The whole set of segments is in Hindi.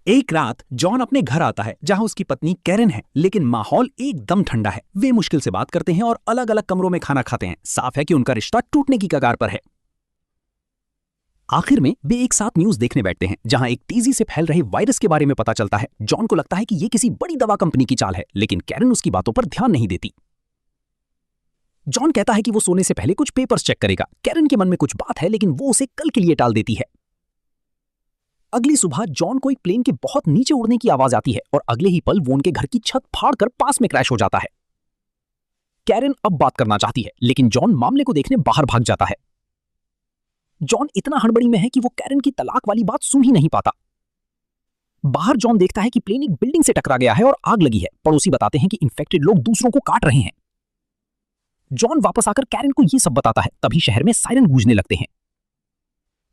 एक रात जॉन अपने घर आता है जहां उसकी पत्नी कैरन है, लेकिन माहौल एकदम ठंडा है। वे मुश्किल से बात करते हैं और अलग अलग कमरों में खाना खाते हैं। साफ है कि उनका रिश्ता टूटने की कगार पर है। आखिर में वे एक साथ न्यूज देखने बैठते हैं जहां एक तेजी से फैल रहे वायरस के बारे में पता चलता है। जॉन को लगता है कि यह किसी बड़ी दवा कंपनी की चाल है, लेकिन कैरन उसकी बातों पर ध्यान नहीं देती। जॉन कहता है कि वो सोने से पहले कुछ पेपर्स चेक करेगा। कैरन के मन में कुछ बात है, लेकिन वो उसे कल के लिए टाल देती है। अगली सुबह जॉन को एक प्लेन के बहुत नीचे उड़ने की आवाज आती है और अगले ही पल वो उनके घर की छत फाड़कर पास में क्रैश हो जाता है। कैरन अब बात करना चाहती है, लेकिन जॉन मामले को देखने बाहर भाग जाता है। जॉन इतना हड़बड़ी में है कि वो कैरन की तलाक वाली बात सुन ही नहीं पाता। बाहर जॉन देखता है कि प्लेन एक बिल्डिंग से टकरा गया है और आग लगी है। पड़ोसी बताते हैं कि इन्फेक्टेड लोग दूसरों को काट रहे हैं। जॉन वापस आकर कैरन को यह सब बताता है। तभी शहर में सायरन गूंजने लगते हैं।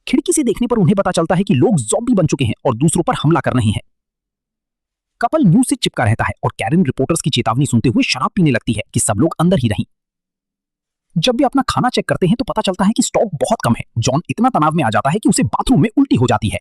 खिड़की से देखने पर उन्हें पता चलता है कि लोग ज़ॉम्बी बन चुके हैं और दूसरों पर हमला कर रहे हैं। कपल न्यूज से चिपका रहता है और कैरन रिपोर्टर्स की चेतावनी सुनते हुए शराब पीने लगती है कि सब लोग अंदर ही रहें। जब वे अपना खाना चेक करते हैं तो पता चलता है कि स्टॉक बहुत कम है। जॉन इतना तनाव में आ जाता है कि उसे बाथरूम में उल्टी हो जाती है।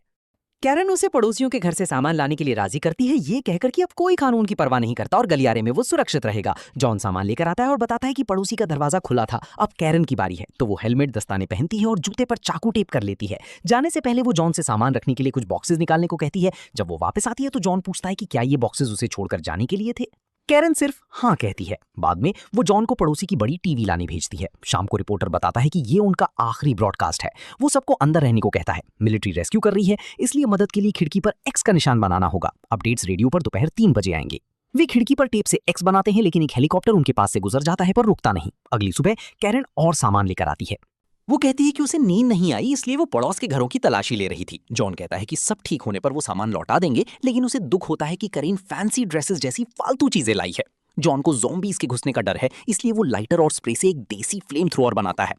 कैरन उसे पड़ोसियों के घर से सामान लाने के लिए राजी करती है, ये कहकर कि अब कोई कानून की परवाह नहीं करता और गलियारे में वो सुरक्षित रहेगा। जॉन सामान लेकर आता है और बताता है कि पड़ोसी का दरवाजा खुला था। अब कैरन की बारी है, तो वो हेलमेट दस्ताने पहनती है और जूते पर चाकू टेप कर लेती है। जाने से पहले वो जॉन से सामान रखने के लिए कुछ बॉक्सेस निकालने को कहती है। जब वो वापस आती है तो जॉन पूछता है कि क्या ये बॉक्सेस उसे छोड़कर जाने के लिए थे। कैरन सिर्फ हाँ कहती है। बाद में वो जॉन को पड़ोसी की बड़ी टीवी लाने भेजती है। शाम को रिपोर्टर बताता है कि ये उनका आखिरी ब्रॉडकास्ट है। वो सबको अंदर रहने को कहता है। मिलिट्री रेस्क्यू कर रही है, इसलिए मदद के लिए खिड़की पर एक्स का निशान बनाना होगा। अपडेट्स रेडियो पर दोपहर 3 बजे आएंगे। वे खिड़की पर टेप से एक्स बनाते हैं, लेकिन एक हेलीकॉप्टर उनके पास से गुजर जाता है पर रुकता नहीं। अगली सुबह कैरन और सामान लेकर आती है। वो कहती है कि उसे नींद नहीं आई, इसलिए वो पड़ोस के घरों की तलाशी ले रही थी। जॉन कहता है कि सब ठीक होने पर वो सामान लौटा देंगे, लेकिन उसे दुख होता है कि करीन फैंसी ड्रेसेस जैसी फालतू चीजें लाई है। जॉन को ज़ॉम्बीज़ के घुसने का डर है, इसलिए वो लाइटर और स्प्रे से एक देसी फ्लेम थ्रोअर बनाता है।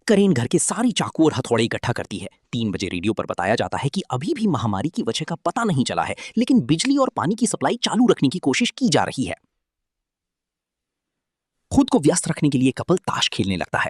करीन घर के सारी चाकू और हथौड़े इकट्ठा करती है। 3 बजे रेडियो पर बताया जाता है कि अभी भी महामारी की वजह का पता नहीं चला है, लेकिन बिजली और पानी की सप्लाई चालू रखने की कोशिश की जा रही है। खुद को व्यस्त रखने के लिए कपल ताश खेलने लगता है।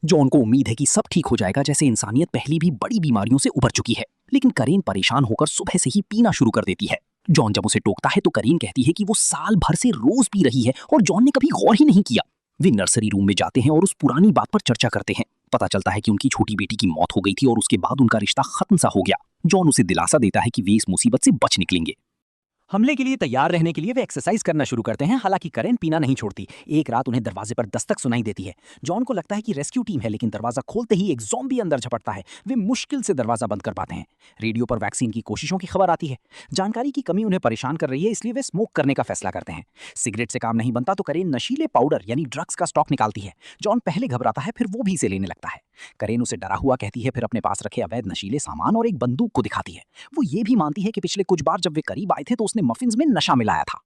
जॉन को उम्मीद है कि सब ठीक हो जाएगा, जैसे इंसानियत पहले भी बड़ी बीमारियों से उबर चुकी है। लेकिन करीन परेशान होकर सुबह से ही पीना शुरू कर देती है। जॉन जब उसे टोकता है तो करीन कहती है कि वो साल भर से रोज पी रही है और जॉन ने कभी गौर ही नहीं किया। वे नर्सरी रूम में जाते हैं और उस पुरानी बात पर चर्चा करते हैं। पता चलता है कि उनकी छोटी बेटी की मौत हो गई थी और उसके बाद उनका रिश्ता खत्म सा हो गया। जॉन उसे दिलासा देता है कि वे इस मुसीबत से बच निकलेंगे। हमले के लिए तैयार रहने के लिए वे एक्सरसाइज करना शुरू करते हैं। हालांकि कैरन पीना नहीं छोड़ती। एक रात उन्हें दरवाजे पर दस्तक सुनाई देती है। जॉन को लगता है कि रेस्क्यू टीम है, लेकिन दरवाजा खोलते ही एक ज़ॉम्बी अंदर झपटता है। वे मुश्किल से दरवाजा बंद कर पाते हैं। रेडियो पर वैक्सीन की कोशिशों की खबर आती है। जानकारी की कमी उन्हें परेशान कर रही है, इसलिए वे स्मोक करने का फैसला करते हैं। सिगरेट से काम नहीं बनता तो कैरन नशीले पाउडर यानी ड्रग्स का स्टॉक निकालती है। जॉन पहले घबराता है, फिर वो भी इसे लेने लगता है। कैरन उसे डरा हुआ कहती है, फिर अपने पास रखे अवैध नशीले सामान और एक बंदूक को दिखाती है। वो ये भी मानती है कि पिछले कुछ बार जब वे करीब आए थे तो उसने मफिन्स में नशा मिलाया था।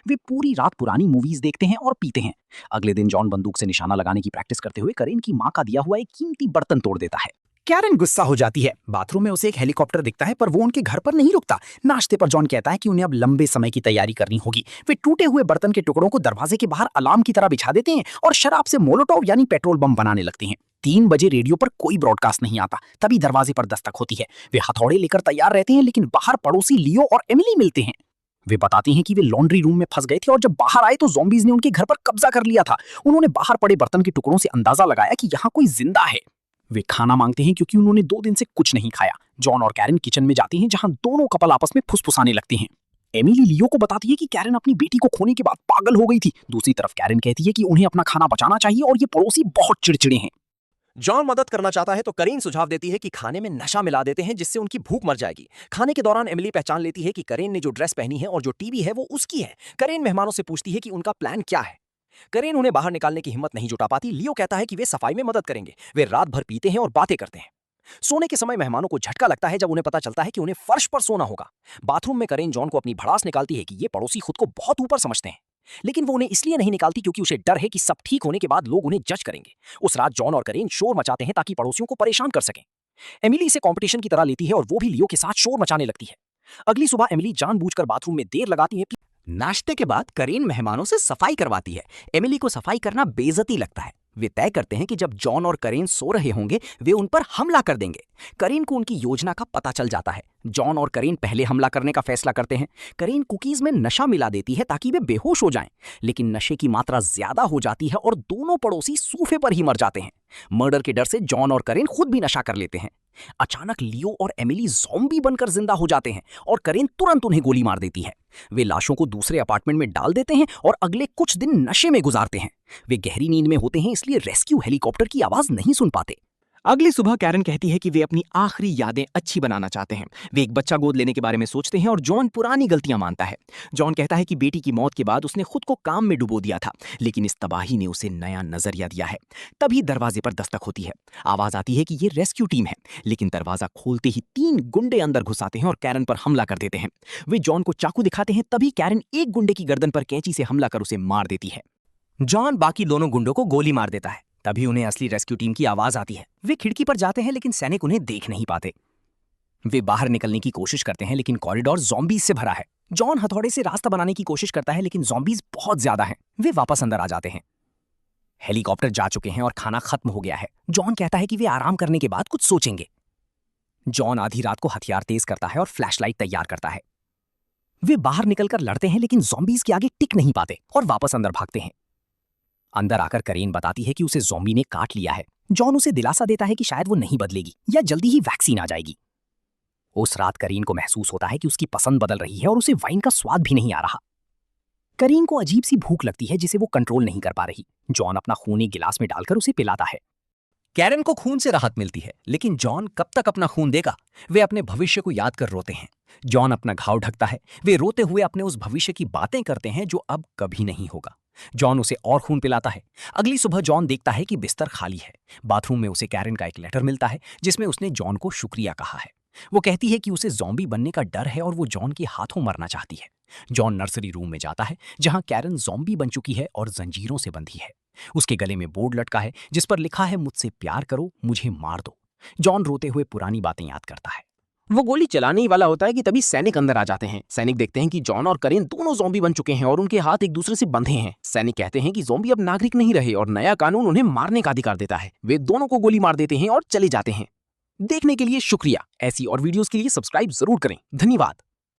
वे पूरी रात पुरानी मूवीज देखते हैं और पीते हैं। अगले दिन जॉन बंदूक से निशाना लगाने की प्रैक्टिस करते हुए कैरन की मां का दिया हुआ एक कीमती बर्तन तोड़ देता है। कैरन गुस्सा हो जाती है। बाथरूम में उसे एक हेलीकॉप्टर दिखता है, पर वो उनके घर पर नहीं रुकता। नाश्ते पर जॉन कहता है कि उन्हें अब लंबे समय की तैयारी करनी होगी। वे टूटे हुए बर्तन के टुकड़ों को दरवाजे के बाहर अलार्म की तरह बिछा देते हैं और शराब से मोलोटोव यानी पेट्रोल बम बनाने लगते हैं। 3 बजे रेडियो पर कोई ब्रॉडकास्ट नहीं आता। तभी दरवाजे पर दस्तक होती है। वे हथौड़े लेकर तैयार रहते हैं, लेकिन बाहर पड़ोसी लियो और एमिली मिलते हैं। वे बताते हैं कि वे लॉन्ड्री रूम में फंस गए थे और जब बाहर आए तो ज़ॉम्बीज़ ने उनके घर पर कब्जा कर लिया था। उन्होंने बाहर पड़े बर्तन के टुकड़ों से अंदाजा लगाया कि यहाँ कोई जिंदा है। वे खाना मांगते हैं क्योंकि उन्होंने 2 दिन से कुछ नहीं खाया। जॉन और कैरन किचन में जाते हैं, जहां दोनों कपल आपस में फुसफुसाने लगते हैं। एमिली लियो को बताती है कि कैरन अपनी बेटी को खोने के बाद पागल हो गई थी। दूसरी तरफ कैरन कहती है कि उन्हें अपना खाना बचाना चाहिए और ये पड़ोसी बहुत चिड़चिड़े हैं। जॉन मदद करना चाहता है तो करीन सुझाव देती है कि खाने में नशा मिला देते हैं, जिससे उनकी भूख मर जाएगी। खाने के दौरान एमिली पहचान लेती है कि करीन ने जो ड्रेस पहनी है और जो टीवी है वो उसकी है। करीन मेहमानों से पूछती है कि उनका प्लान क्या है। करीन उन्हें बाहर निकालने की हिम्मत नहीं जुटा पाती। लियो कहता है कि वे सफाई में मदद करेंगे। वे रात भर पीते हैं और बातें करते हैं। सोने के समय मेहमानों को झटका लगता है जब उन्हें पता चलता है कि उन्हें फर्श पर सोना होगा। बाथरूम में करीन जॉन को अपनी भड़ास निकालती है कि ये पड़ोसी खुद को बहुत ऊपर समझते हैं, लेकिन वो उन्हें इसलिए नहीं निकालती क्योंकि उसे डर है कि सब ठीक होने के बाद लोग उन्हें जज करेंगे। उस रात जॉन और करीन शोर मचाते हैं ताकि पड़ोसियों को परेशान कर सकें। एमिली इसे कंपटीशन की तरह लेती है और वो भी लियो के साथ शोर मचाने लगती है। अगली सुबह एमिली जानबूझकर बाथरूम में देर लगाती है। नाश्ते के बाद करीन मेहमानों से सफाई करवाती है। एमिली को सफाई करना बेइज्जती लगता है। वे तय करते हैं कि जब जॉन और करेन सो रहे होंगे वे उन पर हमला कर देंगे। करेन को उनकी योजना का पता चल जाता है। जॉन और करेन पहले हमला करने का फैसला करते हैं। करेन कुकीज में नशा मिला देती है ताकि वे बेहोश हो जाएं, लेकिन नशे की मात्रा ज्यादा हो जाती है और दोनों पड़ोसी सूफे पर ही मर जाते हैं। मर्डर के डर से जॉन और करेन खुद भी नशा कर लेते हैं। अचानक लियो और एमिली ज़ॉम्बी बनकर जिंदा हो जाते हैं और करेन तुरंत उन्हें गोली मार देती है। वे लाशों को दूसरे अपार्टमेंट में डाल देते हैं और अगले कुछ दिन नशे में गुजारते हैं। वे गहरी नींद में होते हैं, इसलिए रेस्क्यू हेलीकॉप्टर की आवाज नहीं सुन पाते। अगली सुबह कैरन कहती है कि वे अपनी आखिरी यादें अच्छी बनाना चाहते हैं। वे एक बच्चा गोद लेने के बारे में सोचते हैं और जॉन पुरानी गलतियां मानता है। जॉन कहता है कि बेटी की मौत के बाद उसने खुद को काम में डुबो दिया था, लेकिन इस तबाही ने उसे नया नजरिया दिया है। तभी दरवाजे पर दस्तक होती है। आवाज आती है कि ये रेस्क्यू टीम है, लेकिन दरवाजा खोलते ही 3 गुंडे अंदर घुस आते हैं और कैरन पर हमला कर देते हैं। वे जॉन को चाकू दिखाते हैं, तभी कैरन एक गुंडे की गर्दन पर कैंची से हमला कर उसे मार देती है। जॉन बाकी दोनों गुंडों को गोली मार देता है। तभी उन्हें असली रेस्क्यू टीम की आवाज आती है। वे खिड़की पर जाते हैं, लेकिन सैनिक उन्हें देख नहीं पाते। वे बाहर निकलने की कोशिश करते हैं, लेकिन कॉरिडोर ज़ॉम्बीज से भरा है। जॉन हथौड़े से रास्ता बनाने की कोशिश करता है, लेकिन ज़ॉम्बीज बहुत ज्यादा हैं। वे वापस अंदर आ जाते हैं। हेलीकॉप्टर जा चुके हैं और खाना खत्म हो गया है। जॉन कहता है कि वे आराम करने के बाद कुछ सोचेंगे। जॉन आधी रात को हथियार तेज करता है और फ्लैशलाइट तैयार करता है। वे बाहर निकलकर लड़ते हैं, लेकिन ज़ॉम्बीज के आगे टिक नहीं पाते और वापस अंदर भागते हैं। अंदर आकर करेन बताती है कि उसे ज़ॉम्बी ने काट लिया है। जॉन उसे दिलासा देता है कि शायद वो नहीं बदलेगी या जल्दी ही वैक्सीन आ जाएगी। उस रात करीन को महसूस होता है कि उसकी पसंद बदल रही है और उसे वाइन का स्वाद भी नहीं आ रहा। करीन को अजीब सी भूख लगती है जिसे वो कंट्रोल नहीं कर पा रही। जॉन अपना खून एक गिलास में डालकर उसे पिलाता है। कैरन को खून से राहत मिलती है, लेकिन जॉन कब तक अपना खून देगा? वे अपने भविष्य को याद कर रोते हैं। जॉन अपना घाव ढकता है। वे रोते हुए अपने उस भविष्य की बातें करते हैं जो अब कभी नहीं होगा। जॉन उसे और खून पिलाता है। अगली सुबह जॉन देखता है कि बिस्तर खाली है। बाथरूम में उसे कैरन का एक लेटर मिलता है जिसमें उसने जॉन को शुक्रिया कहा है। वो कहती है कि उसे ज़ॉम्बी बनने का डर है और वो जॉन के हाथों मरना चाहती है। जॉन नर्सरी रूम में जाता है जहां कैरन ज़ॉम्बी बन चुकी है और जंजीरों से बंधी है। उसके गले में बोर्ड लटका है जिस पर लिखा है, मुझसे प्यार करो, मुझे मार दो। जॉन रोते हुए पुरानी बातें याद करता है। वो गोली चलाने ही वाला होता है कि तभी सैनिक अंदर आ जाते हैं। सैनिक देखते हैं कि जॉन और करेन दोनों ज़ॉम्बी बन चुके हैं और उनके हाथ एक दूसरे से बंधे हैं। सैनिक कहते हैं कि ज़ॉम्बी अब नागरिक नहीं रहे और नया कानून उन्हें मारने का अधिकार देता है। वे दोनों को गोली मार देते हैं और चले जाते हैं। देखने के लिए शुक्रिया। ऐसी और वीडियोस के लिए सब्सक्राइब जरूर करें। धन्यवाद।